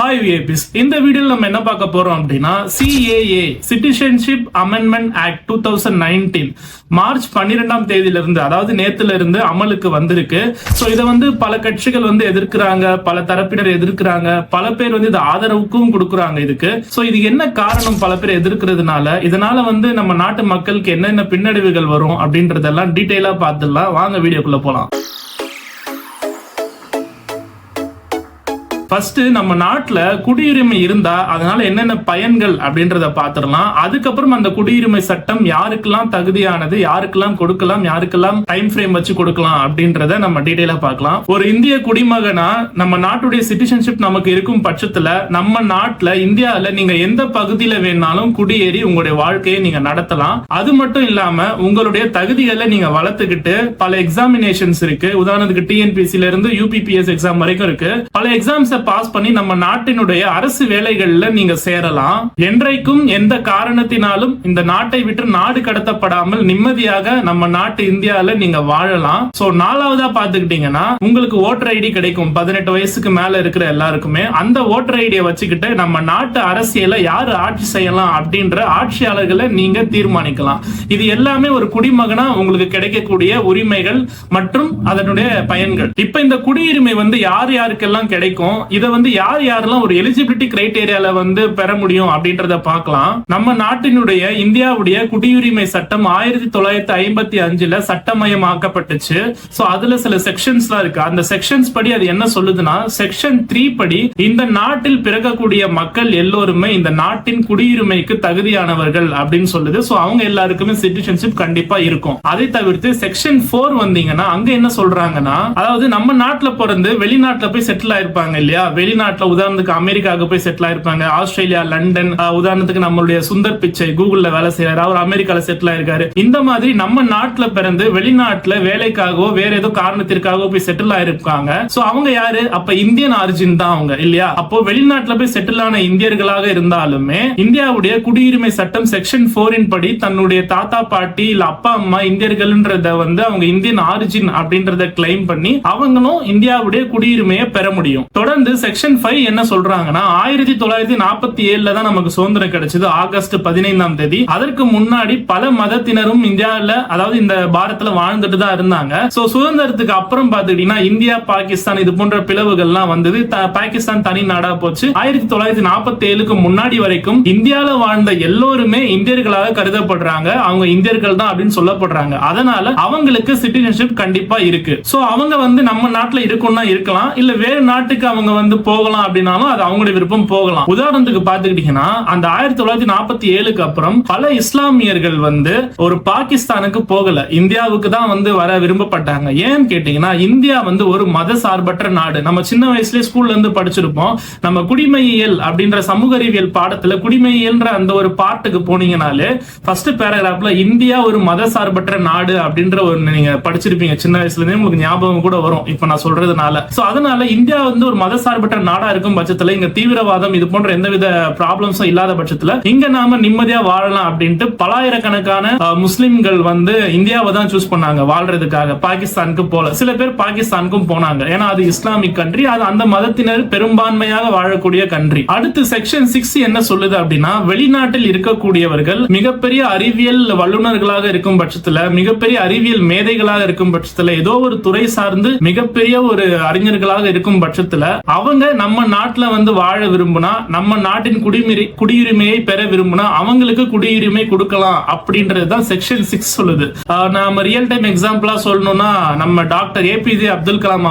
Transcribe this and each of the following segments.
Hi VIPs, இந்த வீடியோல நம்ம என்ன பார்க்க போறோம் அப்படின்னா CAA citizenship amendment act 2019 March 12ஆம் தேதியிலிருந்து, அதாவது நேத்துல இருந்து அமலுக்கு வந்திருக்கு. சோ இதை பல கட்சிகள் எதிர்க்கிறாங்க, பல தரப்பினர் எதிர்க்கிறாங்க, பல பேர் இது ஆதரவுக்கும் கொடுக்குறாங்க இதுக்கு. சோ இது என்ன காரணம் பல பேர் எதிர்க்கிறதுனால, இதனால நம்ம நாட்டு மக்களுக்கு என்னென்ன பின்னடைவுகள் வரும் அப்படின்றதெல்லாம் டீடைலா பார்த்துடலாம். வாங்க வீடியோக்குள்ள போலாம். ஃபர்ஸ்ட் நம்ம நாட்டுல குடியுரிமை இருந்தா அதனால என்னென்ன பயன்கள் அப்படின்றத பாத்துடலாம். அதுக்கப்புறம் அந்த குடியுரிமை சட்டம் யாருக்கெல்லாம் தகுதியானது, யாருக்கெல்லாம் கொடுக்கலாம், யாருக்கெல்லாம் டைம் ஃப்ரேம் வச்சு கொடுக்கலாம் அப்படின்றத நம்ம டீடைலா பார்க்கலாம். ஒரு இந்திய குடிமகனா நம்ம நாட்டுடைய சிட்டிசன்ஷிப் நமக்கு இருக்கும் பட்சத்துல நம்ம நாட்டுல இந்தியாவில நீங்க எந்த பகுதியில வேணாலும் குடியேறி உங்களுடைய வாழ்க்கையை நீங்க நடத்தலாம். அது மட்டும் இல்லாம உங்களுடைய தகுதிகளை நீங்க வளர்த்துக்கிட்டு பல எக்ஸாமினேஷன்ஸ் இருக்கு. உதாரணத்துக்கு TNPSC இருந்து UPPS எக்ஸாம் வரைக்கும் இருக்கு. பல எக்ஸாம்ஸ் பாஸ் பண்ணி நம்ம நாட்டினுடைய அரசு வேலைகள்ல நீங்க சேரலாம். என்றைக்கும் எந்த காரணத்தினாலும் இந்த நாட்டை விட்டு நாடு கடத்தப்படாமல் நிம்மதியாக நம்ம நாட்டு இந்தியால நீங்க வாழலாம். சோ நாலாவதா பாத்துக்கிட்டீங்கன்னா உங்களுக்கு ஓட்டர் ஐடி கிடைக்கும். 18 வயசுக்கு மேல இருக்கிற எல்லாருக்குமே அந்த ஓட்டர் ஐடியை வச்சுக்கிட்டு நம்ம நாட்டு அரசியலை யாரு ஆட்சி செய்யலாம் அப்படின்ற ஆட்சியாளர்களை நீங்க தீர்மானிக்கலாம். இது எல்லாமே ஒரு குடிமகனா உங்களுக்கு கிடைக்கக்கூடிய உரிமைகள் மற்றும் அதனுடைய பயன்கள். இப்ப இந்த குடியுரிமை யார் யாருக்கெல்லாம் கிடைக்கும், இதை யார் யாரெல்லாம் ஒரு எலிஜிபிலிட்டி கிரைட்டீரியால பெற முடியும் அப்படின்றத பார்க்கலாம். நம்ம நாட்டினுடைய இந்தியாவுடைய குடியுரிமை சட்டம் 1955ல சட்டமயமாக்கப்பட்டுச்சு. சோ அதுல சில செக்ஷன்ஸ்லாம் இருக்கு. அந்த செக்ஷன்ஸ் படி அது என்ன சொல்லுதுன்னா, செக்ஷன் 3 படி இந்த நாட்டில் பிறக்கக்கூடிய மக்கள் எல்லோருமே இந்த நாட்டின் குடியுரிமைக்கு தகுதியானவர்கள் அப்படின்னு சொல்லுது. சோ அவங்க எல்லாருக்குமே சிட்டிசன்ஷிப் கண்டிப்பா இருக்கும். அதை தவிர்த்து செக்ஷன் 4 வந்தீங்கன்னா அங்க என்ன சொல்றாங்கன்னா, அதாவது நம்ம நாட்டுல பிறந்து வெளிநாட்டுல போய் செட்டில் ஆயிருப்பாங்க இல்லையா, வெளிநாட்டுல உதாரணத்துக்கு அமெரிக்காவுக்கு போய் செட்டில் ஆயிருப்பாங்க, ஆஸ்திரேலியா, லண்டன். உதாரணத்துக்கு நம்மளுடைய சுந்தர் பிச்சை கூகுள்ல வேலை செய்யறாரு, அவர் அமெரிக்கால செட்டில் ஆயிருக்காரு. இந்த மாதிரி நம்ம நாட்டுல பிறந்து வெளிநாட்டுல வேலைக்காகவோ வேற ஏதோ காரணத்திற்காகவோ போய் செட்டில் ஆயிருக்காங்க. சோ அவங்க யாரு? அப்ப இந்தியன் ஆரிஜின் தான் அவங்க இல்லையா. அப்போ வெளிநாட்டுல போய் செட்டில் ஆன இந்தியர்களாக இருந்தாலுமே இந்தியாவுடைய குடியுரிமை சட்டம் செக்ஷன் 4 படி தன்னுடைய தாத்தா பாட்டி இல்ல அப்பா அம்மா இந்தியர்கள்ன்றத அவங்க இந்தியன் ஆரிஜின் அப்படின்றத கிளைம் பண்ணி அவங்களும் இந்தியாவுடைய குடியுரிமையை பெற முடியும். தொடர்ந்து செக்ஷன் 5 என்ன சொல்றாங்கன்னா, 1947ல தான் நமக்கு சுதந்திரம் கிடைச்சது, ஆகஸ்ட் 15ஆம் தேதி. அதற்கு முன்னாடி பல மதத்தினரும் இந்தியாவில், அதாவது இந்த பாரத்ல வாழ்ந்துட்டு தான் இருந்தாங்க. சோ சுதந்திரத்துக்கு அப்புறம் பாத்துக்கிட்டீங்கன்னா இந்தியா பாகிஸ்தான் இது போன்ற பிளவுகள்லாம் வந்தது. பாகிஸ்தான் தனி நாடா போச்சு. 1947க்கு முன்னாடி வரைக்கும் இந்தியால வாழ்ந்த எல்லோருமே இந்தியர்களாக கருதப்படுறாங்க. அவங்க இந்தியர்கள் தான் அப்படின்னு சொல்லப்படுறாங்க. அதனால அவங்களுக்கு சிட்டிசன்ஷிப் கண்டிப்பா இருக்கு. சோ அவங்க நம்ம நாட்டுல இருக்கும்னா இருக்கலாம், இல்ல வேறு நாட்டுக்கு அவங்க போகலாம் அப்படின்னாலும் அது அவங்களுடைய விருப்பம், போகலாம். உதாரணத்துக்கு பாத்துக்கிட்டீங்கன்னா அந்த 1947க்கு அப்புறம் பல இஸ்லாமியர்கள் ஒரு பாகிஸ்தானுக்கு போகல, இந்தியாவுக்கு தான் வர விரும்பப்பட்டாங்க. ஏன்னு கேட்டீங்கன்னா இந்தியா ஒரு மத சார்பற்ற நாடு. நம்ம சின்ன வயசுல ஸ்கூல்ல இருந்து படிச்சிருப்போம். நம்ம குடிமையியல் அப்படின்ற சமூக அறிவியல் பாடத்துல குடிமையியல்ன்ற அந்த ஒரு பார்ட்டுக்கு போனீங்கனாலே ஃபர்ஸ்ட் பேராகிராஃப்ல இந்தியா ஒரு மத சார்பற்ற நாடு அப்படின்ற ஒரு நீங்க படிச்சிருப்பீங்க. சின்ன வயசுல இருந்தே உங்களுக்கு ஞாபகம் கூட வரும் இப்ப நான் சொல்றதுனால. சோ அதனால இந்தியா ஒரு மத சார்பற்ற நாடா இருக்கும் பட்சத்துல இங்க தீவிரவாதம் இது போன்ற எந்தவித ப்ராப்ளம்ஸும் இல்லாத பட்சத்துல இங்க நாம நிம்மதியா வாழலாம் அப்படின்ட்டு பலாயிரக்கணக்கான முஸ்லிம்கள் இந்தியாவை தான் சூஸ் பண்ணாங்க வாழ்றதுக்காக. பாகிஸ்தானுக்கு போல, சில பேர் பாகிஸ்தானுக்கும் போனாங்க. ஏன்னா அது இஸ்லாமிக் கண்ட்ரி, அது அந்த மதத்தினர் பெரும்பான்மையாக வாழக்கூடிய கண்ட்ரி. அடுத்து செக்ஷன் 6 என்ன சொல்லுது அப்படின்னா, வெளிநாட்டில் இருக்கக்கூடியவர்கள் மிகப்பெரிய அறிவியல் வல்லுநர்களாக இருக்கும் பட்சத்துல, மிகப்பெரிய அறிவியல் மேதைகளாக இருக்கும் பட்சத்துல, ஏதோ ஒரு துறை சார்ந்து மிகப்பெரிய ஒரு அறிஞர்களாக இருக்கும் பட்சத்துல அவங்க நம்ம நாட்டுல வாழ விரும்புனா, நம்ம நாட்டின் குடியுரிமையை பெற விரும்புனா அவங்களுக்கு குடியுரிமை கொடுக்கலாம் அப்படின்றதுதான் செக்ஷன் 6 சொல்லுது. நாம ரியல் டைம் எக்ஸாம்பிளா சொல்லணும்னா நம்ம டாக்டர் APJ அப்துல் கலாம்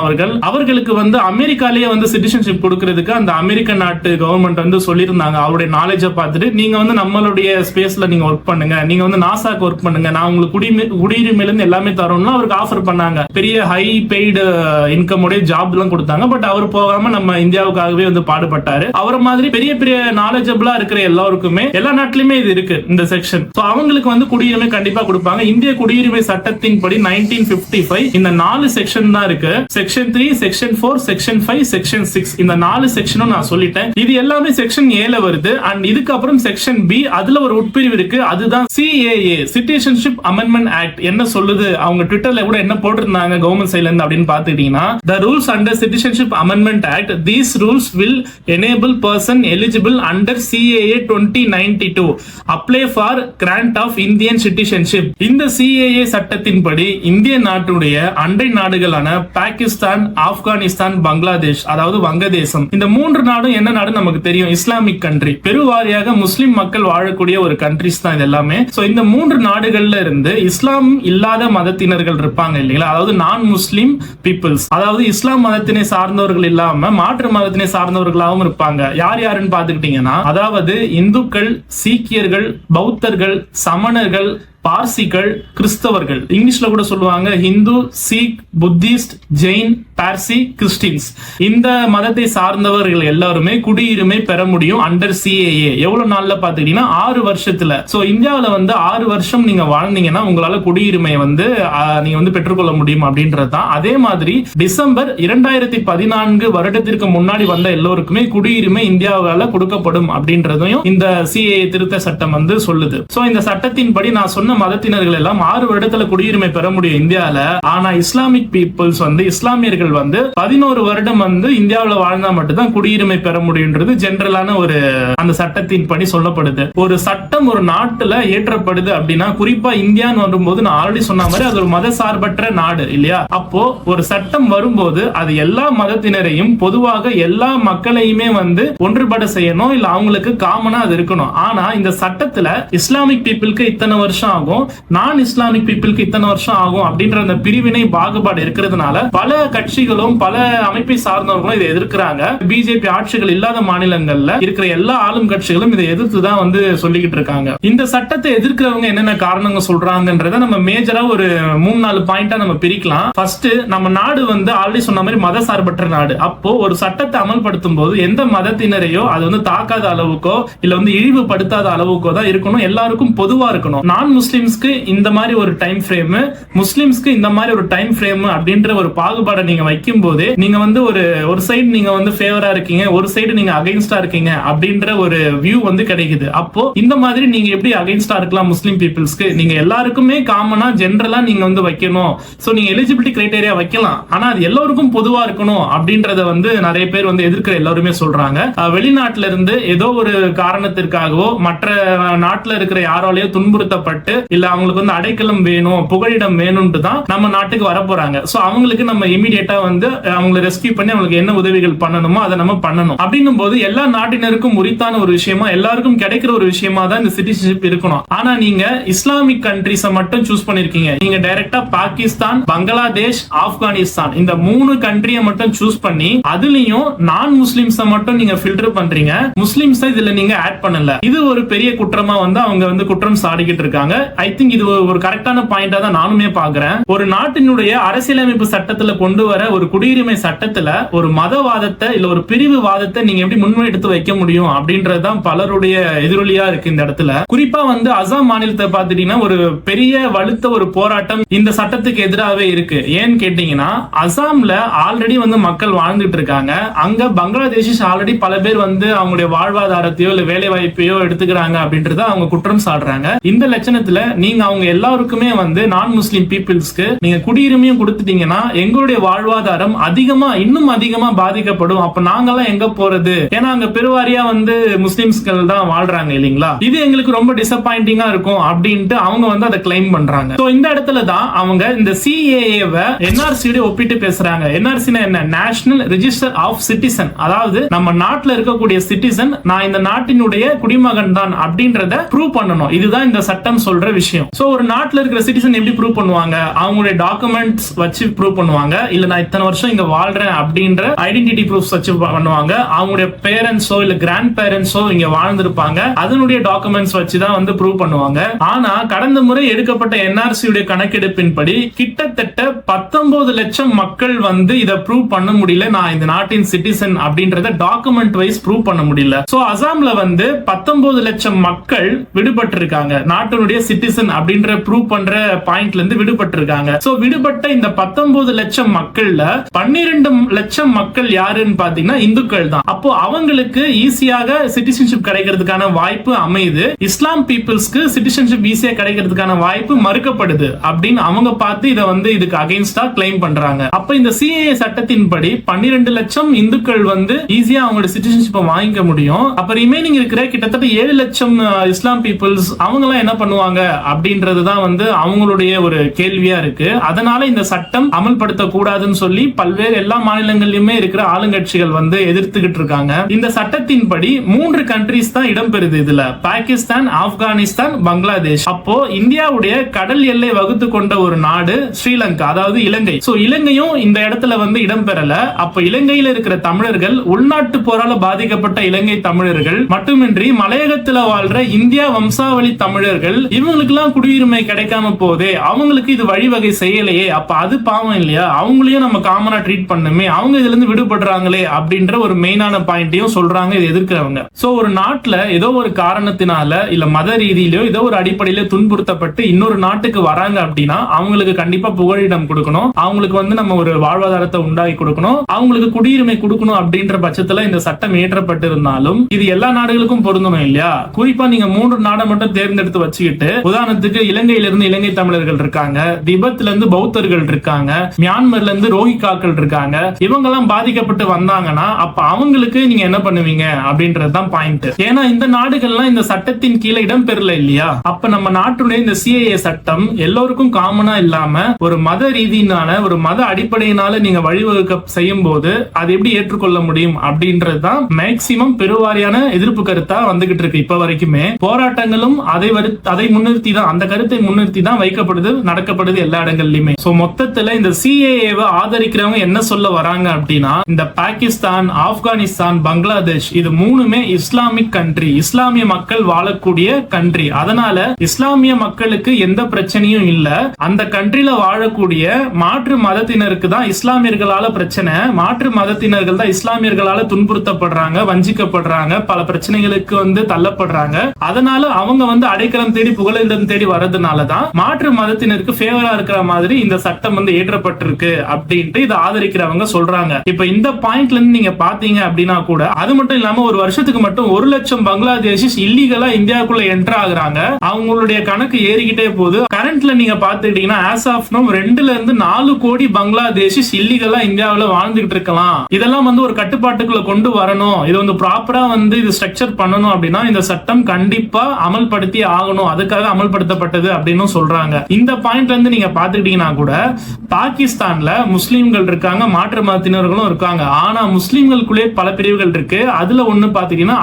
அவர்களுக்கு அமெரிக்காலேயே சிட்டிசன்ஷிப் கொடுக்கிறதுக்கு அந்த அமெரிக்க நாட்டு கவர்மெண்ட் சொல்லியிருந்தாங்க. அவருடைய நாலேஜை பார்த்துட்டு நீங்க நம்மளுடைய ஸ்பேஸ்ல நீங்க ஒர்க் பண்ணுங்க, நீங்க நாசாக்கு ஒர்க் பண்ணுங்க, நான் உங்களுக்கு குடியுரிமையில இருந்து எல்லாமே தரோம்னு அவருக்கு ஆஃபர் பண்ணாங்க. பெரிய ஹை பெய்டு இன்கம் உடைய ஜாப் எல்லாம் கொடுத்தாங்க. பட் அவர் போகாம நம்ம இந்தியாவுக்காகவே பாடுபட்டாரு. அவரை மாதிரி பெரிய பெரிய நாலேஜபிளா இருக்கிற எல்லாருக்குமே எல்லா நாட்டிலுமே இது இருக்கு இந்த செக்ஷன். சோ அவங்களுக்கு குடியுரிமை கண்டிப்பா கொடுப்பாங்க. இந்திய குடியுரிமை சட்டத்தின் படி 1955 இந்த 4 செக்ஷன் தான் இருக்கு. Section 3, section 4, section 5, section 6. இந்த 4 செக்ஷனும் நான் சொல்லிட்டேன். இது எல்லாமே செக்ஷன் A ல வருது. அண்ட் இதுக்கு அப்புறம் செக்ஷன் B, அதுல ஒரு உட்பிரிவு இருக்கு. அதுதான் CAA சிட்டிசன்ஷிப் அமெண்ட்மெண்ட் ஆக்ட். என்ன சொல்லுது, அவங்க ட்விட்டர்ல கூட என்ன போட்டிருந்தாங்க கவர்மெண்ட் சைடுல இருந்து அப்படின்னு பாத்துக்கிட்டீங்கன்னா, the rules under citizenship amendment act Act, these rules will enable person eligible under CAA 2092 apply for grant of Indian citizenship. இந்த CAA சட்டத்தின்படி இந்திய நாட்டுடைய அண்டை நாடுகளான பாகிஸ்தான், ஆப்கானிஸ்தான், பங்களாதேஷ் அதாவது வங்கதேசம், இந்த 3 நாடும் என்ன நாடு நமக்கு தெரியும், இஸ்லாமிக் கண்ட்ரி. பெருவாரியாக முஸ்லிம் மக்கள் வாழக்கூடிய ஒரு கண்ட்ரிஸ் தான் இது எல்லாமே. சோ இந்த 3 நாடுகள்ல இருந்து இஸ்லாம் இல்லாத மதத்தினர்கள் இருப்பாங்க இல்லைங்களா, அதாவது நான் முஸ்லிம் பீப்புள்ஸ், அதாவது இஸ்லாம் மதத்தினை சார்ந்தவர்கள் இல்லாம மாற்று மதத்தினை சார்ந்தவர்களாகவும் இருப்பாங்க. யார் யாருன்னு பாத்துக்கிட்டீங்கன்னா, அதாவது இந்துக்கள், சீக்கியர்கள், பௌத்தர்கள், சமணர்கள், பார்சிகள், கிறிஸ்தவர்கள், இங்கிலீஷ்ல கூட சொல்லுவாங்க ஹிந்து, சீக், புத்திஸ்ட், ஜெயின், பார்சி, கிறிஸ்டின்ஸ். இந்த மதத்தை சார்ந்தவர்கள் எல்லாருமே குடியுரிமை பெற முடியும் அண்டர் CAA. எவ்வளவு நாள்ல பாத்துக்கிட்டீங்கன்னா 6 வருஷத்துல. சோ இந்தியாவில 6 வருஷம் நீங்க வாழ்ந்தீங்கன்னா உங்களால குடியுரிமை நீங்க பெற்றுக்கொள்ள முடியும் அப்படின்றதுதான். அதே மாதிரி டிசம்பர் 2014 வருடத்திற்கு முன்னாடி வந்த எல்லோருக்குமே குடியுரிமை இந்தியாவால கொடுக்கப்படும் அப்படின்றதையும் இந்த CAA திருத்த சட்டம் சொல்லுது. சோ இந்த சட்டத்தின்படி நான் சொன்ன மதத்தினர்கள் எல்லாம் 6 வருடத்துல குடியுரிமை பெற முடியும் இந்தியால. ஆனா இஸ்லாமிக் பீப்புள்ஸ் இஸ்லாமியர்கள் 11 வருடம் இந்தியாவில் வாழ்ந்தா மட்டும்தான் குடியுரிமை பெற முடியும்ன்றது ஜெனரலான ஒரு அந்த சட்டத்தின் படி சொல்லப்படுது. ஒரு சட்டம் ஒரு நாட்டுல ஏற்றப்படுது அப்படின்னா, குறிப்பா இந்தியான்னு வரும்போது நான் ஆல்ரெடி சொன்ன மாதிரி அது ஒரு மத சார்பற்ற நாடு இல்லையா. அப்போ ஒரு சட்டம் வரும்போது அது எல்லா மதத்தினரையும் பொதுவாக எல்லா மக்களையுமே ஒன்றுபட செய்யணும், இல்ல அவங்களுக்கு காமனா அது இருக்கணும். ஆனா இந்த சட்டத்துல இஸ்லாமிக் பீப்புளுக்கு இத்தனை வருஷம் ஆகும், நான் இஸ்லாமிக் பீப்புளுக்கு இத்தனை வருஷம் ஆகும் அப்படின்ற அந்த பிரிவினை பாகுபாடு இருக்கிறதுனால பல கட்சிகளும் பல அமைப்பை சார்ந்தவர்களும் இதை எதிர்க்கிறாங்க. பிஜேபி ஆட்சிகள் இல்லாத மாநிலங்கள்ல இருக்கிற எல்லா ஆளும் கட்சிகளும் இதை எதிர்த்து தான் சொல்லிக்கிட்டு இருக்காங்க. இந்த சட்டத்தை எதிர்க்கிறவங்க என்னென்ன காரணங்க சொல்றாங்கன்றத நம்ம மேஜரா ஒரு 3-4 பாயிண்டா நம்ம பிரிக்கலாம். ஃபர்ஸ்ட், நம்ம நாடு ஆல்ரெடி சொன்ன மாதிரி மத சார்பற்ற நாடு. அப்போ ஒரு சட்டத்தை அமல்படுத்தும் போது எந்த மதத்தினரையோ அது தாக்காத அளவுக்கோ இல்ல இழிவுபடுத்தாத அளவுக்கோ தான் இருக்கணும், எல்லாருக்கும் பொதுவா இருக்கணும். நான் முஸ்லிம்ஸ்க்கு இந்த மாதிரி ஒரு டைம் ஃப்ரேம், முஸ்லிம்ஸ்க்கு இந்த மாதிரி ஒரு டைம் ஃப்ரேம் அப்படின்ற ஒரு பாகுபாடை நீங்க வைக்கும் போது நீங்க ஒரு சைடு நீங்க ஃபேவரா இருக்கீங்க, ஒரு சைடு நீங்க அகைன்ஸ்டா இருக்கீங்க அப்படின்ற ஒரு வியூ கிடைக்குது. அப்போ இந்த மாதிரி நீங்க எப்படி அகைன்ஸ்டா இருக்கலாம் முஸ்லிம் பீப்புள்ஸ்க்கு? நீங்க எல்லாருக்குமே காமனா ஜெனரலா நீங்க வைக்கணும். சோ நீங்க எலிஜிபிலிட்டி கிரைட்டீரியா வைக்கலாம், ஆனா அது எல்லாருக்கும் பொதுவா இருக்கணும் அப்படின்றத நிறைய பேர் எதிர்க்கிற எல்லாருமே சொல்றாங்க. வெளிநாட்டுல இருந்து ஏதோ ஒரு காரணத்திற்காகவோ மற்ற நாட்டுல இருக்கிற யாராலேயோ துன்புறுத்தப்பட்டு இல்ல அவங்களுக்கு அடைக்கலம் வேணும், புகலிடம் வேணும்னு தான் நம்ம நாட்டுக்கு வர போறாங்க. சோ அவங்களுக்கு நம்ம இமிடியேட்டா அவங்களை ரெஸ்கியூ பண்ணி அவங்களுக்கு என்ன உதவிகள் பண்ணணுமோ அதை நம்ம பண்ணணும். அப்படின்னும் போது எல்லா நாட்டினருக்கும் உரித்தான ஒரு விஷயமா, எல்லாருக்கும் கிடைக்கிற ஒரு விஷயமா தான் இந்த சிட்டிசன்ஷிப் இருக்கணும். ஆனா நீங்க இஸ்லாமிக் கண்ட்ரிஸ மட்டும் சூஸ் பண்ணிருக்கீங்க. நீங்க டைரக்டா பாகிஸ்தான், பங்களாதேஷ், ஆப்கானிஸ்தான் இந்த 3 கண்ட்ரியை மட்டும் சூஸ் பண்ணி அதுலயும் நான் முஸ்லிம்ஸ மட்டும் நீங்க ஃபில்டர் பண்றீங்க, முஸ்லிம்ஸ் இதுல நீங்க ஆட் பண்ணல. இது ஒரு பெரிய குற்றமா அவங்க குற்றம் சாடிக்கிட்டு இருக்காங்க. ஐ திங்க் இது ஒரு கரெக்டான பாயிண்டா தான் நானுமே பாக்குறேன். ஒரு நாட்டினுடைய அரசியலமைப்பு சட்டத்துல கொண்டு வர ஒரு குடியுரிமை சட்டத்துல ஒரு மதவாதத்தை இல்ல ஒரு பிரிவுவாதத்தை நீங்க எப்படி முன்வைத்து வைக்க முடியும் அப்படின்றதுதான் பலருடைய எதிரொலியா இருக்கு இந்த இடத்துல. குறிப்பா அசாம் மாநிலத்தை பாத்துட்டீங்கன்னா ஒரு பெரிய வலுத்த ஒரு போராட்டம் இந்த சட்டத்துக்கு எதிராகவே இருக்கு. ஏன்னு கேட்டீங்கன்னா அசாம்ல ஆல்ரெடி மக்கள் வாழ்ந்துட்டு இருக்காங்க. அங்க பங்களாதேஷ் ஆல்ரெடி பல பேர் அவங்களுடைய வாழ்வாதாரத்தையோ இல்ல வேலை வாய்ப்பையோ எடுத்துக்கிறாங்க அப்படின்றத அவங்க குற்றம் சாடுறாங்க. இந்த லட்சணத்துல நீங்க அவங்க எல்லாருக்குமே நான் முஸ்லிம் பீப்புள்ஸ்க்கு நீங்க குடியுரிமையும் கொடுத்துட்டீங்கன்னா எங்களுடைய வாழ்வாதாரம் இன்னும் அதிகமா பாதிக்கப்படும். அப்ப நாங்கெல்லாம் எங்க போறது? ஏன்னா அங்க பெருவாரியா முஸ்லிம்ஸ்கள் தான் வாழ்றாங்க இல்லீங்களா. இது எங்களுக்கு ரொம்ப டிசப்பாயிண்டிங்கா இருக்கும் அப்படின்ட்டு அவங்க அதை கிளைம் பண்றாங்க. சோ இந்த இடத்துல தான் அவங்க இந்த CAA-வை NRC ஒப்பிட்டு பேசுறாங்க. NRC என்ன? National register of citizen. அதாவது நம்ம நாட்டுல இருக்கக்கூடிய சிட்டிசன், நான் இந்த நாட்டினுடைய குடிமகன் தான் அப்படின்றத ப்ரூவ் பண்ணணும். இதுதான் இந்த சட்டம் சொல்ற விஷயம். சோ ஒரு நாட்டுல இருக்கிற சிட்டிசன் எப்படி ப்ரூவ் பண்ணுவாங்க? அவங்களுடைய டாக்குமெண்ட்ஸ் வச்சு ப்ரூவ் பண்ணுவாங்க. இல்ல நான் இத்தனை வருஷம் இங்க வாழ்றேன் அப்படின்ற ஐடென்டிட்டி ப்ரூஃப்ஸ் வச்சு பண்ணுவாங்க. அவங்களுடைய பேரண்ட்ஸோ இல்ல கிராண்ட் பேரண்ட்ஸோ இங்க வாழ்ந்திருப்பாங்க, அதனுடைய டாக்குமெண்ட்ஸ் வச்சு தான் ப்ரூவ் பண்ணுவாங்க. ஆனா கடந்த முறை எடுக்கப்பட்ட NRC உடைய கணக்கெடுப்பின்படி கிட்டத்தட்ட 19 லட்சம் மக்கள் இத ப்ரூவ் பண்ண முடியல. நான் இந்த நாட்டின் சிட்டிசன் அப்படின்றத டாக்குமெண்ட் வைஸ் ப்ரூவ் பண்ண முடியல. சோ அசாம்ல 19 லட்சம் மக்கள் விடுபட்டு இருக்காங்க. நாட்டினுடைய சிட்டிசன் அப்படின்ற ப்ரூவ் பண்ற பாயிண்ட்ல இருந்து விடுபட்டு இருக்காங்க. சோ விடுபட்ட இந்த 19 லட்சம் மக்கள்ல 12 லட்சம் மக்கள் யாருன்னு பாத்தீங்கன்னா இந்துக்கள் தான். அப்போ அவங்களுக்கு ஈஸியாக சிட்டிசன்ஷிப் கிடைக்கிறதுக்கான வாய்ப்பு அமையுது. இஸ்லாம் பீப்புள்ஸ்க்கு சிட்டிசன்ஷிப் ஈஸியா கிடைக்கிறதுக்கான வாய்ப்பு மறுக்கப்படுது அப்படின்னு அவங்க பார்த்து இதை வந்து இதுக்கு அகைன்ஸ்டா கிளைம் பண்றாங்க. அப்ப இந்த சிஏஏ சட்டத்தின்படி 12 லட்சம் இந்துக்கள் வந்து ஈஸியா அவங்களோட சிட்டிசன்ஷிப்பை வாங்கிக்க முடியும். அப்ப ரிமைனிங் இருக்கிற கிட்டத்தட்ட 7 லட்சம் இஸ்லாம் பீப்புள்ஸ் அவங்க எல்லாம் என்ன பண்ணுவாங்க அப்படின்றதுதான் வந்து அவங்களுடைய ஒரு கேள்வியா இருக்கு. அதனால இந்த சட்டம் அமல்படுத்த கூடாதுன்னு சொல்லி பல்வேறு எல்லா மாநிலங்களிலுமே இருக்கிற ஆளுங்கட்சிகள் வந்து எதிர்த்துக்கிட்டு இருக்காங்க. இந்த சட்டத்தின்படி 3 கண்ட்ரீஸ் தான் இடம்பெறுது இதுல, பாகிஸ்தான், ஆப்கானிஸ்தான், பங்களாதேஷ். அப்போ இந்தியாவுடைய கடல் எல்லை வகுத்து கொண்ட ஒரு நாடு ஸ்ரீலங்கா, அதாவது இலங்கை. சோ இலங்கையும் இந்த இடத்துல வந்து இடம்பெறல. அப்ப இலங்கையில இருக்கிற தமிழர்கள், உள்நாட்டு போரால பாதிக்கப்பட்ட இலங்கை தமிழர்கள் மட்டுமின்றி மலையகத்துல வாழ்ற இந்தியா வம்சாவளி தமிழர்கள், இவங்களுக்கு எல்லாம் குடியுரிமை கிடைக்காம போதே, அவங்களுக்கு இது வழிவகை செய்யலையே, அப்ப அது பாவம் இல்லையா, அவங்களையும் நம்ம காமனா ட்ரீட் பண்ணுமே, அவங்க இதுல இருந்து விடுபடுறாங்களே அப்படின்ற ஒரு மெயினான பாயிண்டையும் சொல்றாங்க இது எதிர்க்கிறவங்க. சோ ஒரு நாட்டுல ஏதோ ஒரு காரணத்தினால இல்ல மத ரீதியிலயோ ஏதோ ஒரு அடிப்படையில துன்புறுத்தப்பட்டு இன்னொரு நாட்டுக்கு வராங்க அப்படின்னா அவங்களுக்கு கண்டிப்பா புகழிடம் கொடுக்கணும், அவங்களுக்கு வந்து நம்ம ஒரு வாழ்வாதாரத்தை உண்டாக்கி கொடுக்கணும், அவங்களுக்கு குடியுரிமை கொடுக்கணும் அப்படின்ற பட்சத்துல இந்த சட்டம் இயற்றப்பட்டிருந்தாலும் இது எல்லா நாடுகளுக்கும் பொருந்தணும் இல்லையா. குறிப்பா நீங்க 3 நாடை மட்டும் தேர்ந்தெடுத்து வச்சுக்கிட்டு, உதாரணத்துக்கு இலங்கையில இருந்து இலங்கை தமிழர்கள் இருக்காங்க, திபெத்ல இருந்து பௌத்தர்கள் இருக்காங்க, மியான்மர்ல இருந்து ரோஹிங்காக்கள் இருக்காங்க, இவங்க எல்லாம் பாதிக்கப்பட்டு வந்தாங்கன்னா அப்ப அவங்களுக்கு நீங்க என்ன பண்ணுவீங்க அப்படின்றதுதான் பாயிண்ட். ஏன்னா இந்த நாடுகள்லாம் இந்த சட்டத்தின் கீழே இடம் பெறல இல்லையா. அப்ப நம்ம நாட்டுடைய இந்த சிஏஏ சட்டம் எல்லோருக்கும் காமனா இல்லாம ஒரு மத ரீதியினால ஒரு மத அடிப்படையினால நீங்க வழிவகுக்க செய்யும் போது அது எப்படி ஏற்றுக்கொள்ள முடியும் அப்படின்றதுதான் மேக்சிமம் பெருவாரியான எதிர்ப்பு கருத்தா வந்துகிட்டு இருக்கு. இப்ப வரைக்குமே போராட்டங்களும் அதை முன்னிறுத்தி தான், அந்த கருத்தை முன்னிறுத்தி தான் வைக்கப்படுது, நடக்கப்படுது எல்லா இடங்கள்லயுமே. சோ மொத்தத்துல இந்த சிஏஏவை ஆதரிக்கிறவங்க என்ன சொல்ல வராங்க அப்படின்னா, இந்த பாகிஸ்தான், ஆப்கானிஸ்தான், பங்களாதேஷ் இது 3மே இஸ்லாமிக் கண்ட்ரி, இஸ்லாமிய மக்கள் வாழக்கூடிய கண்ட்ரி. அதனால இஸ்லாமிய மக்களுக்கு எந்த பிரச்சனையும் இல்ல. அந்த கண்ட்ரில வாழக்கூடிய மாற்று மதத்தினருக்கு தான் இஸ்லாமியர்களால பிரச்சனை, மாற்று மதத்தினர்கள் தான் இஸ்லாமியர்களால துன்புறுத்தப்படுறாங்க, வஞ்சிக்கப்படுறாங்க, பல பிரச்சனைகளுக்கு வந்து தள்ளப்படுறாங்க. அதனால அவங்க வந்து அடைக்கலம் தேடி புகலிடம் தேடி வர்றதுனாலதான் மாற்று மதத்தினருக்கு ஃபேவரா இருக்கிற மாதிரி இந்த சட்டம் வந்து ஏற்றப்பட்டிருக்கு அப்படின்ட்டு இதை ஆதரிக்கிறவங்க சொல்றாங்க. இப்ப இந்த பாயிண்ட்ல இருந்து நீங்க பாத்தீங்க அப்படின்னா கூட அது மட்டும் இல்லாம ஒரு வருஷத்துக்கு மட்டும் 1 லட்சம் பங்களாதேஷிஸ் இல்லீகலா இந்தியாவுக்குள்ள என்டர் ஆகுறாங்க. அவங்களுடைய கணக்கு ஏறிக்கிட்டே போகுது. கரண்ட்ல நீங்க பாத்துக்கிட்டீங்கன்னா ஆஸ் ஆஃப் நோ 2 ல இருந்து 4 கோடி பங்களாதேஷிஸ் இல்லீகலா இந்தியாவுல வாழ்ந்துகிட்டு இருக்கலாம். இதெல்லாம் வந்து ஒரு கட்டுப்பாட்டுக்குள்ள கொண்டு வரணும், இது வந்து ப்ராப்பரா வந்து இது ஸ்ட்ரக்சர் பண்ணணும் அப்படின்னா இந்த சட்டம் கண்டிப்பா அமல்படுத்தி ஆகணும், அதுக்காக அமல்படுத்தப்பட்டது அப்படின்னு சொல்றாங்க. இந்த பாயிண்ட்ல இருந்து நீங்க பாத்துக்கிட்டீங்கன்னா கூட பாகிஸ்தான்ல முஸ்லிம்கள் இருக்காங்க, மாற்று மதத்தினர்களும் இருக்காங்க. ஆனா முஸ்லிம்களுக்குள்ளே பல பிரிவுகள் இருக்கு. அதுல ஒண்ணு பாத்தீங்கன்னா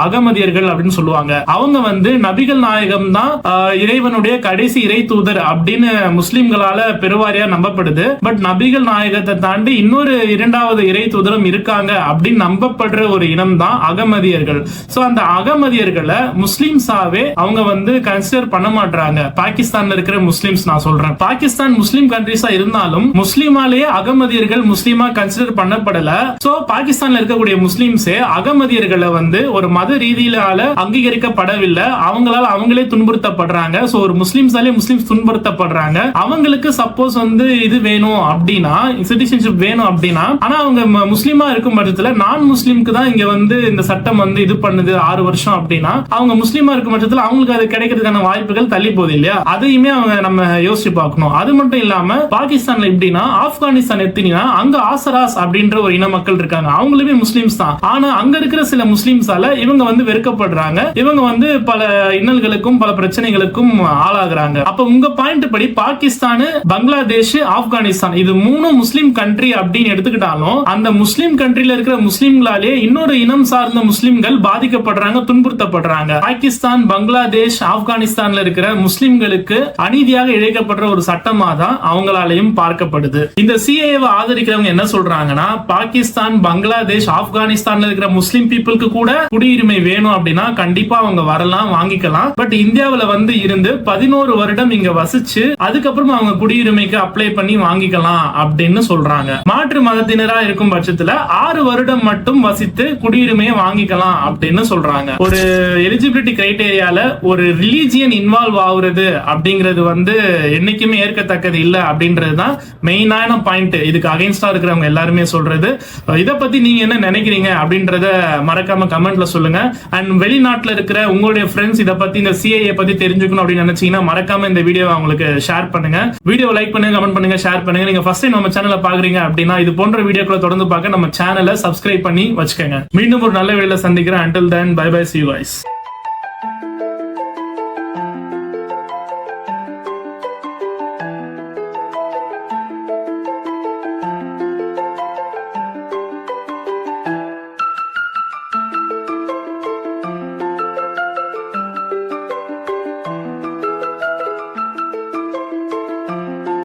அகமதியர்கள் அப்படின்னு சொல்லுவாங்க. அவங்க வந்து நபிகள் நாயகம் தான் இறைவனுடைய கடைசி இறை தூதர் அப்படின்னு முஸ்லிம்களால பெருவாரியா நம்பப்படுது. பட் நபிகள் நாயகத்தை தாண்டி இன்னொரு 2வது இறை தூதரும் இருக்காங்க அப்படின்னு நம்பப்படுற ஒரு இனம் தான் அகமதியர்கள். சோ அந்த அகமதியர்களை முஸ்லிம்ஸாவே அவங்க வந்து கன்சிடர் பண்ண மாட்டாங்க. பாகிஸ்தான்ல இருக்கிற முஸ்லிம்ஸ் நான் சொல்றேன், பாகிஸ்தான் முஸ்லிம் கண்ட்ரிஸா இருந்தாலும் முஸ்லிமாலேயே அகமதியர்கள் முஸ்லிமா கன்சிடர் பண்ணப்படல. சோ பாகிஸ்தான்ல இருக்கக்கூடிய முஸ்லிம்ஸே அகமதியர்களை வந்து ஒரு மத ரீதியிலால அங்கீகரிக்கப்படவில்லை, அவங்களால அவங்களே துன்புறுத்தப்படுறாங்க. சோ ஒரு முஸ்லிம்ஸாலே முஸ்லிம்ஸ் துன்புறுத்தப்படுறாங்க. அவங்களுக்கு சப்போஸ் வந்து இது வேணும் அப்படின்னா, சிட்டிசன்ஷிப் வேணும் அப்படின்னா, ஆனா அவங்க முஸ்லிமா இருக்கும் பட்சத்துல நான் முஸ்லிம்க்கு தான் இங்க வந்து இந்த சட்டம் வந்து இது பண்ணுது 6 வருஷம் அப்படின்னா, அவங்க முஸ்லிமா இருக்கும் பட்சத்துல அவங்களுக்கு அது கிடைக்கிறதுக்கான வாய்ப்புகள் தள்ளி போகுது இல்லையா. அதையுமே அவங்க நம்ம யோசிச்சு பார்க்கணும். அது மட்டும் இல்லாம பாகிஸ்தான்ல எப்படின்னா, ஆப்கானிஸ்தான் எடுத்தீங்கன்னா அங்க ஆசராஸ் அப்படின்ற ஒரு இன மக்கள் இருக்காங்க, அவங்களுமே முஸ்லிம்ஸ் தான். ஆனா அங்க இருக்கிற சில முஸ்லிம்ஸால இவங்க வந்து வெறுக்கப்படுறாங்க, இவங்க வந்து பல இன்னல்களுக்கும் பல பிரச்சனைகளுக்கும் ஆளாகிறாங்க. அப்ப உங்க பாயிண்ட் படி பாகிஸ்தான், பங்களாதேஷ், ஆப்கானிஸ்தான் இது 3 முஸ்லிம் கண்ட்ரி அப்படின்னு எடுத்துக்கிட்டாலும் அந்த முஸ்லிம் கண்ட்ரில இருக்கிற முஸ்லிம்களாலே இன்னொரு இனம் சார்ந்த முஸ்லிம்கள் பாதிக்கப்படுறாங்க, துன்புறுத்தப்படுறாங்க. பாகிஸ்தான், பங்களாதேஷ், ஆப்கானிஸ்தான்ல இருக்கிற முஸ்லிம்களுக்கு அநீதியாக இழைக்கப்படுற ஒரு சட்டமா தான் அவங்களாலையும் பார்க்கப்படுது. இந்த சிஏஏவை ஆதரிக்கிறவங்க என்ன சொல்றாங்கன்னா, பாகிஸ்தான், பங்களாதேஷ், ஆப்கானிஸ்தான்ல இருக்கிற முஸ்லிம் பீப்புளுக்கு கூட குடியுரிமை வேணும் அப்படின்னா கண்டிப்பா அவங்க வரலாம், வாங்கிக்கலாம். பட் இந்தியாவுல வந்து இருந்து 11 வருடம் இங்க வசிச்சு அதுக்கப்புறம் அவங்க குடியுரிமைக்கு அப்ளை பண்ணி வாங்கிக்கலாம் அப்படின்னு சொல்றாங்க. மாற்று மதத்தினரா இருக்கும் பட்சத்துல 6 வருடம் மட்டும் வசித்து குடியுரிமையை வாங்கிக்கலாம் அப்படின்னு சொல்றாங்க. ஒரு எலிஜிபிலிட்டி கிரைட்டேரியால ஒரு ரிலீஜியன் ரிலீஜியன் இன்வால்வ் ஆகுறது அப்படிங்கிறது வந்து என்னைக்குமே ஏற்கத்தக்கது இல்லை அப்படின்றதுதான் மெயினான பாயிண்ட். இதுக்கு அகைன்ஸ்டா இருக்கிறவங்க எல்லாருமே சொல்றது. இதை பத்தி நீங்க என்ன நினைக்கிறீங்க அப்படின்றத மறக்காம கமெண்ட்ல சொல்லுங்க. அண்ட் வெளிநாட்டுல இருக்கிற உங்களுடைய ஃப்ரெண்ட்ஸ் இதை பத்தி, இந்த சிஏஏ பத்தி தெரிஞ்சுக்கணும் அப்படின்னு நினைச்சீங்கன்னா மறக்காம இந்த வீடியோ அவங்களுக்கு ஷேர் பண்ணுங்க. வீடியோ லைக் பண்ணுங்க, கமெண்ட் பண்ணுங்க, ஷேர் பண்ணுங்க. நீங்க ஃபர்ஸ்ட் டைம் நம்ம சேனலை பாக்குறீங்க அப்படின்னா இது போன்ற வீடியோக்களை தொடர்ந்து பார்க்க நம்ம சேனலை சப்ஸ்கிரைப் பண்ணி வச்சுக்கோங்க. மீண்டும் ஒரு நல்ல வீடியோல சந்திக்கிறேன். until then bye bye, see you guys.